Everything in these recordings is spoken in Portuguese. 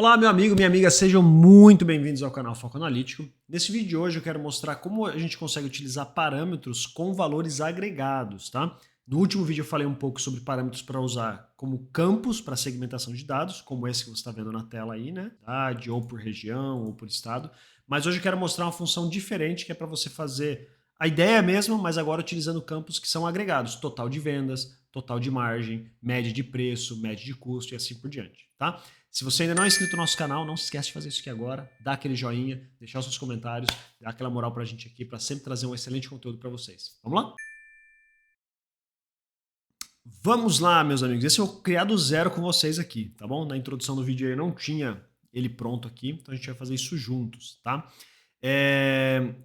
Olá, meu amigo, minha amiga, sejam muito bem-vindos ao canal Foco Analítico. Nesse vídeo de hoje eu quero mostrar como a gente consegue utilizar parâmetros com valores agregados, tá? No último vídeo eu falei um pouco sobre parâmetros para usar como campos para segmentação de dados, como esse que você está vendo na tela aí, né? Cidade, ou por região, ou por estado. Mas hoje eu quero mostrar uma função diferente que é para você fazer a ideia mesma, mas agora utilizando campos que são agregados. Total de vendas, total de margem, média de preço, média de custo e assim por diante, tá? Se você ainda não é inscrito no nosso canal, não se esquece de fazer isso aqui agora, dá aquele joinha, deixar os seus comentários, dá aquela moral pra gente aqui, para sempre trazer um excelente conteúdo para vocês. Vamos lá? Vamos lá, meus amigos. Esse eu vou criar do zero com vocês aqui, tá bom? Na introdução do vídeo eu não tinha ele pronto aqui, então a gente vai fazer isso juntos, tá?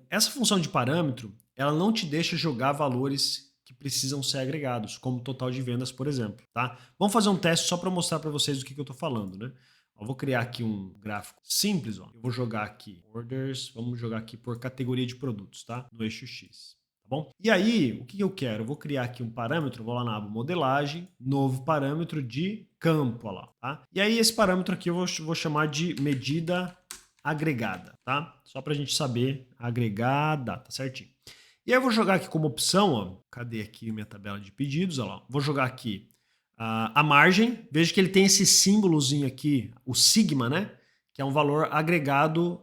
Essa função de parâmetro, ela não te deixa jogar valores que precisam ser agregados, como total de vendas, por exemplo, tá? Vamos fazer um teste só para mostrar para vocês do que eu estou falando, né? Eu vou criar aqui um gráfico simples, ó. Eu vou jogar aqui orders, vamos jogar aqui por categoria de produtos, tá? No eixo X, tá bom? E aí, o que eu quero? Eu vou criar aqui um parâmetro, vou lá na aba modelagem, novo parâmetro de campo, ó lá, tá? E aí esse parâmetro aqui eu vou chamar de medida agregada, tá? Só para a gente saber agregada, tá certinho. E aí eu vou jogar aqui como opção, ó, cadê aqui minha tabela de pedidos, ó lá, vou jogar aqui a margem, veja que ele tem esse símbolozinho aqui, o sigma, né? Que é um valor agregado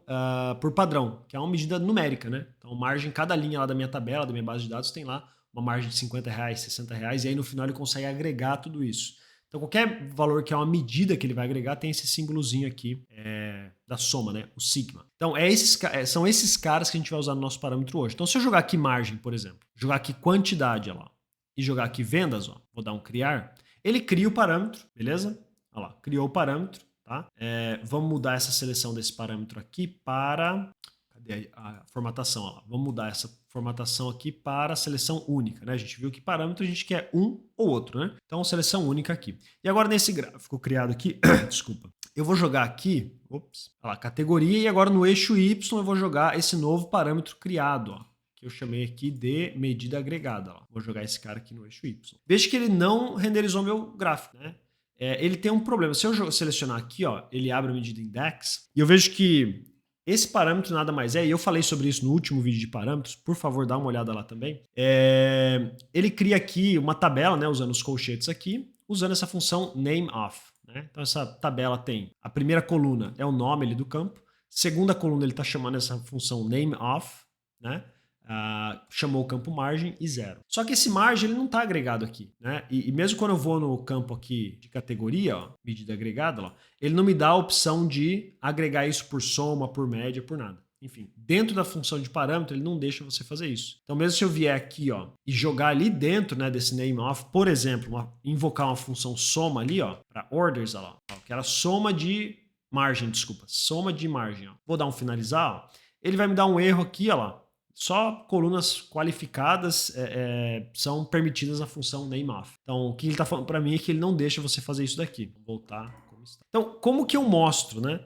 por padrão, que é uma medida numérica, né? Então margem, cada linha lá da minha tabela, da minha base de dados tem lá uma margem de R$50, R$60, e aí no final ele consegue agregar tudo isso. Então qualquer valor que é uma medida que ele vai agregar tem esse símbolozinho aqui da soma, né? O sigma. Então são esses caras que a gente vai usar no nosso parâmetro hoje. Então se eu jogar aqui margem, por exemplo, jogar aqui quantidade, ó lá, e jogar aqui vendas, ó, vou dar um criar, ele cria o parâmetro, beleza? Olha lá, criou o parâmetro, tá? Vamos mudar essa seleção desse parâmetro aqui para... Cadê a formatação? Ó lá. Vamos mudar essa formatação aqui para seleção única, né? A gente viu que parâmetro a gente quer um ou outro, né? Então, seleção única aqui. E agora nesse gráfico criado aqui, desculpa, eu vou jogar aqui, ops, olha lá, categoria, e agora no eixo Y eu vou jogar esse novo parâmetro criado, ó, que eu chamei aqui de medida agregada. Ó. Vou jogar esse cara aqui no eixo Y. Veja que ele não renderizou meu gráfico, né? Ele tem um problema. Se eu selecionar aqui, ó, ele abre a medida index, e eu vejo que esse parâmetro nada mais é, e eu falei sobre isso no último vídeo de parâmetros, por favor, dá uma olhada lá também. Ele cria aqui uma tabela, né, usando os colchetes aqui, usando essa função nameOf. Né? Então essa tabela tem, a primeira coluna é o nome ali do campo, segunda coluna ele está chamando essa função nameOf, né? Chamou o campo margem e zero. Só que esse margem ele não está agregado aqui, né? E mesmo quando eu vou no campo aqui de categoria, ó, medida agregada, ó, ele não me dá a opção de agregar isso por soma, por média, por nada. Enfim, dentro da função de parâmetro ele não deixa você fazer isso. Então mesmo se eu vier aqui, ó, e jogar ali dentro, né, desse nameOf, por exemplo, invocar uma função soma ali, ó, para orders, ó, que era soma de margem, desculpa, soma de margem, ó. Vou dar um finalizar, ó, ele vai me dar um erro aqui, ó lá. Só colunas qualificadas são permitidas na função nameOf. Então, o que ele está falando para mim é que ele não deixa você fazer isso daqui. Vou voltar como está. Então, como que eu mostro, né?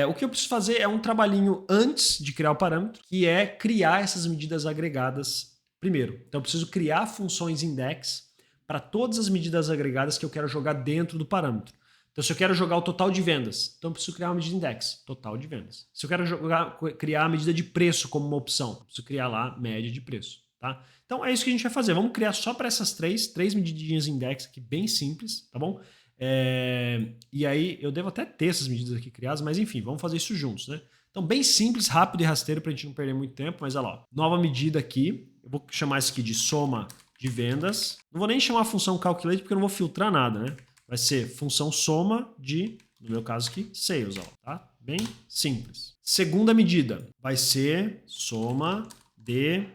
O que eu preciso fazer é um trabalhinho antes de criar o parâmetro, que é criar essas medidas agregadas primeiro. Então, eu preciso criar funções index para todas as medidas agregadas que eu quero jogar dentro do parâmetro. Então, se eu quero jogar o total de vendas, então eu preciso criar uma medida index, total de vendas. Se eu quero criar a medida de preço como uma opção, eu preciso criar lá média de preço. Tá? Então, é isso que a gente vai fazer. Vamos criar só para essas três medidinhas index aqui, bem simples, tá bom? E aí, eu devo até ter essas medidas aqui criadas, mas enfim, vamos fazer isso juntos, né? Então, bem simples, rápido e rasteiro para a gente não perder muito tempo, mas olha lá, nova medida aqui, eu vou chamar isso aqui de soma de vendas. Não vou nem chamar a função calculate porque eu não vou filtrar nada, né? Vai ser função soma de, no meu caso aqui, sales, ó, tá? Bem simples. Segunda medida vai ser soma de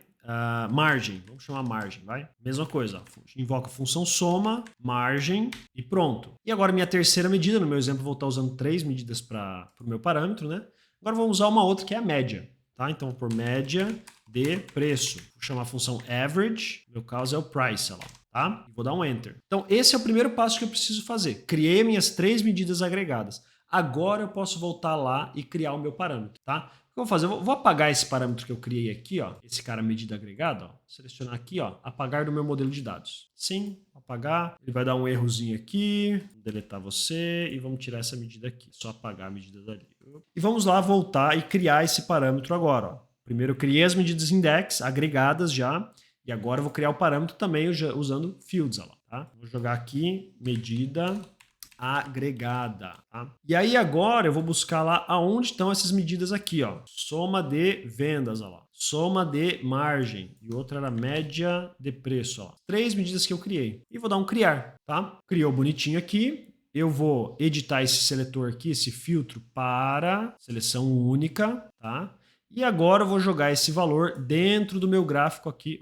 margem. Vamos chamar margem, vai? Mesma coisa, ó. Invoca a função soma, margem e pronto. E agora minha terceira medida, no meu exemplo vou estar usando 3 medidas para o meu parâmetro, né? Agora vamos usar uma outra que é a média, tá? Então vou por média de preço. Vou chamar a função average, no meu caso é o price, ó lá. Tá? E vou dar um Enter. Então, esse é o primeiro passo que eu preciso fazer. Criei minhas 3 medidas agregadas. Agora eu posso voltar lá e criar o meu parâmetro. Tá? que eu vou fazer? Eu vou apagar esse parâmetro que eu criei aqui, ó, esse cara medida agregada, ó, selecionar aqui, ó, apagar do meu modelo de dados. Sim, apagar, ele vai dar um errozinho aqui, deletar você e vamos tirar essa medida aqui, só apagar a medida dali. E vamos lá voltar e criar esse parâmetro agora, ó. Primeiro eu criei as medidas index agregadas já, e agora eu vou criar o parâmetro também usando fields, ó lá, tá? Vou jogar aqui medida agregada, tá? E aí agora eu vou buscar lá aonde estão essas medidas aqui, ó. Soma de vendas, ó lá. Soma de margem. E outra era média de preço, ó. 3 medidas que eu criei. E vou dar um criar, tá? Criou bonitinho aqui. Eu vou editar esse seletor aqui, esse filtro para seleção única, tá? E agora eu vou jogar esse valor dentro do meu gráfico aqui,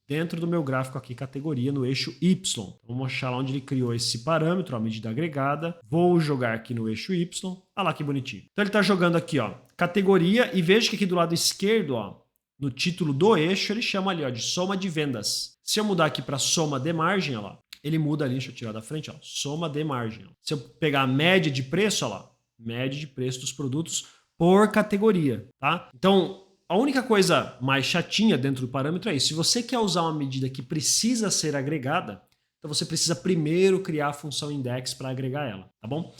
dentro do meu gráfico aqui, categoria, no eixo Y. Vamos achar lá onde ele criou esse parâmetro, a medida agregada. Vou jogar aqui no eixo Y. Olha lá que bonitinho. Então ele está jogando aqui, ó, categoria, e veja que aqui do lado esquerdo, ó, no título do eixo, ele chama ali, ó, de soma de vendas. Se eu mudar aqui para soma de margem, ó lá, ele muda ali, deixa eu tirar da frente, ó, soma de margem. Ó. Se eu pegar a média de preço, ó lá, média de preço dos produtos por categoria, tá? Então, a única coisa mais chatinha dentro do parâmetro é isso. Se você quer usar uma medida que precisa ser agregada, então você precisa primeiro criar a função index para agregar ela, tá bom?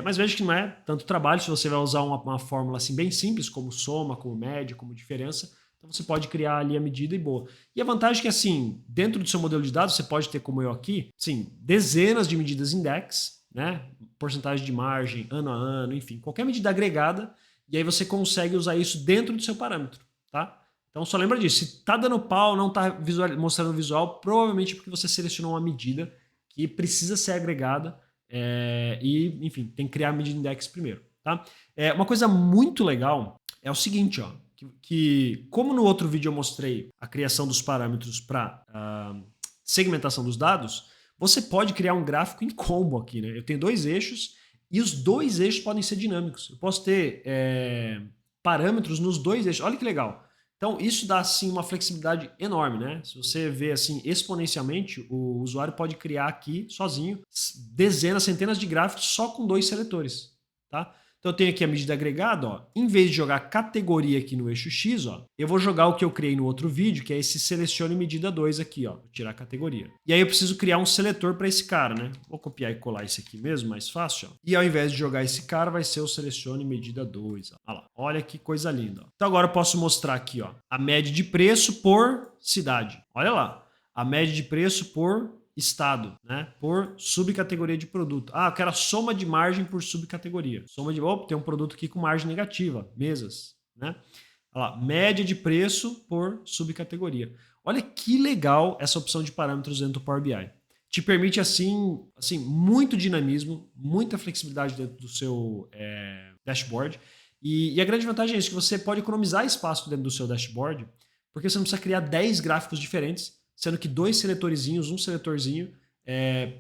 Mas veja que não é tanto trabalho se você vai usar uma fórmula assim bem simples, como soma, como média, como diferença. Então você pode criar ali a medida e boa. E a vantagem é que assim, dentro do seu modelo de dados, você pode ter como eu aqui, sim, dezenas de medidas index, né? Porcentagem de margem, ano a ano, enfim, qualquer medida agregada. E aí você consegue usar isso dentro do seu parâmetro, tá? Então só lembra disso, se tá dando pau, não tá mostrando visual, provavelmente é porque você selecionou uma medida que precisa ser agregada e, enfim, tem que criar a medida index primeiro, tá? Uma coisa muito legal é o seguinte, ó, que como no outro vídeo eu mostrei a criação dos parâmetros para segmentação dos dados, você pode criar um gráfico em combo aqui, né? Eu tenho 2 eixos, e os 2 eixos podem ser dinâmicos. Eu posso ter parâmetros nos 2 eixos. Olha que legal. Então, isso dá assim, uma flexibilidade enorme, né? Se você vê assim, exponencialmente, o usuário pode criar aqui, sozinho, dezenas, centenas de gráficos só com 2 seletores. Tá? Então, eu tenho aqui a medida agregada. Ó. Em vez de jogar categoria aqui no eixo X, ó, eu vou jogar o que eu criei no outro vídeo, que é esse selecione medida 2 aqui. Ó. Vou tirar a categoria. E aí eu preciso criar um seletor para esse cara, né? Vou copiar e colar esse aqui mesmo, mais fácil. Ó. E ao invés de jogar esse cara, vai ser o selecione medida 2. Ó. Olha lá. Olha que coisa linda. Ó. Então agora eu posso mostrar aqui, ó, a média de preço por cidade. Olha lá. A média de preço por estado, né? Por subcategoria de produto. Ah, eu quero a soma de margem por subcategoria. Soma de... Opa, tem um produto aqui com margem negativa. Mesas, né? Olha lá, média de preço por subcategoria. Olha que legal essa opção de parâmetros dentro do Power BI. Te permite, assim muito dinamismo, muita flexibilidade dentro do seu dashboard. E a grande vantagem é isso, que você pode economizar espaço dentro do seu dashboard, porque você não precisa criar 10 gráficos diferentes, sendo que 2 seletorzinhos, um seletorzinho,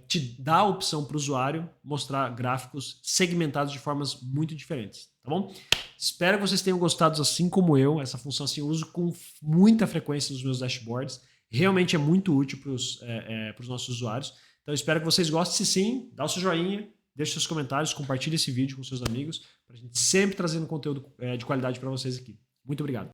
te dá a opção para o usuário mostrar gráficos segmentados de formas muito diferentes, tá bom? Espero que vocês tenham gostado assim como eu. Essa função assim, eu uso com muita frequência nos meus dashboards. Realmente é muito útil para os nossos usuários. Então espero que vocês gostem. Se sim, dá o seu joinha, deixe seus comentários, compartilhe esse vídeo com seus amigos, para a gente sempre trazendo conteúdo de qualidade para vocês aqui. Muito obrigado.